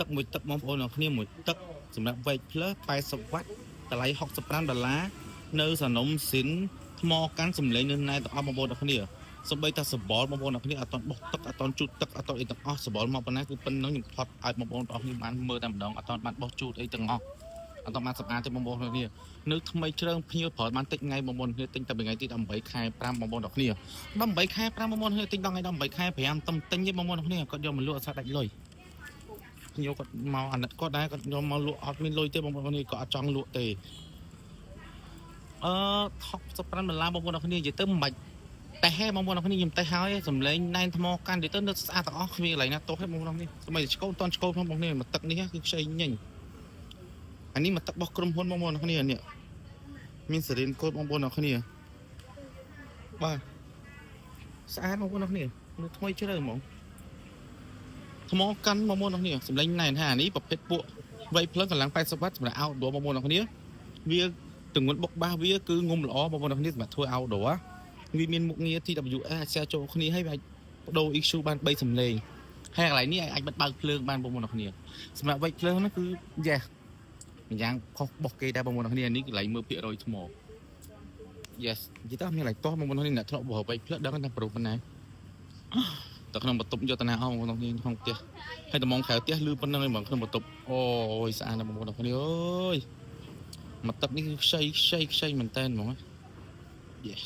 ទឹកមួយទឹកបងប្អូនអ្នកគ្នាមួយទឹកសម្រាប់វែកផ្លើស80វ៉ាត់តម្លៃ$65នៅសនំស៊ីនថ្មកាន់សម្លេងនៅណែទាំងអស់បងប្អូនអ្នកគ្នាសំបីតាសបល់បងប្អូនអ្នកគ្នាអត់តន់បុកទឹកអត់តន់ជូតទឹកអត់តន់អីទាំងអស់សបល់មកប៉ុណ្ណាគឺប៉ុណ្ណឹងខ្ញុំថតឲ្យបងប្អូនទាំងអស់គ្នាបានមើលតែម្ដងអត់តន់បានបោះជូតអីទាំងអស់អត់តន់បានសម្អាតទេបងប្អូនអ្នកគ្នានៅថ្មីជ្រើងភ្ញៀវប្រើបានតិចថ្ងៃបងប្អូនគ្នាទិញតែថ្ងៃទី18ខែ5បងប្អូនអ្នកគ្នា18ខែ5បងប្អូនគ្នាទិញដល់ថ្ងៃ18ខែ5តំទិញទេបងប្អូនអ្នកគ្នាគាត់យកមកលក់អត់សាច់ដាច់លុយញោគាត់មកអាណិតគាត់ដែរគាត់យកមកលក់អត់មានលុយទេបងប្អូននេះគាត់អត់ចង់លក់ទេ$65បងប្អូនអ្នកគ្នានិយាយទៅមិនបាច់តែហេបងប្អូនអ្នកគ្នាខ្ញុំតែហើយសំលេងណែនថ្មកាន់និយាយទៅនៅស្អាតទាំងអស់គ្មានកន្លែងណាទោសទេបងប្អូនអ្នកគ្នាស្មីឆ្កូតតន់ឆ្កូតផងបងប្អូនមកទឹកនេះគឺខ្ចីញញអានេះមកទឹករបស់ក្រុមហ៊ុនបងប្អូនអ្នកគ្នានេះមានសេរីនកូដបងប្អូនអ្នកគ្នាបាទស្អាតបងប្អូនអ្នកគ្នានៅថ្មីជ្រើហ្មងថ្មកាន់បងប្អូនអ្នកគ្នាសំលេងណែនហានេះប្រភេទពួកវៃភ្លើងកម្លាំង80វ៉ាត់សម្រាប់ outdoor បងប្អូនអ្នកគ្នាវាទម្ងន់បុកបាសវាគឺងុំល្អបងប្អូនអ្នកគ្នាសម្រាប់ធ្វើ outdoor វាមានមុខងារ TWS អាចแชร์ចូលគ្នាហើយវាអាចបដូរ EQ បាន3សំឡេងហើយកន្លែងនេះអាចបិទបើកភ្លើងបានបងប្អូនអ្នកគ្នាសម្រាប់វៃភ្លើងហ្នឹងគឺ yes ម្យ៉ាងខុសរបស់គេដែរបងប្អូនអ្នកគ្នានេះកន្លែងមើលភាគរយថ្ម yes និយាយទៅមានកន្លែងតោះបងប្អូនអ្នកគ្នាអ្នកធ្លាប់បោះវៃភ្លើងដឹងថាប្រូប៉ុណ្ណាតែក្នុងបន្ទប់យកតាណាអស់បងប្អូនគ្នាក្នុងផ្ទះហើយតំងក្រៅផ្ទះលឺប៉ុណ្្នឹងឯងបងក្នុងបន្ទប់អូយស្អាតណាស់បងប្អូនគ្នាអើយមកទឹកនេះគឺខ្ចីមែនតើហ្មង yes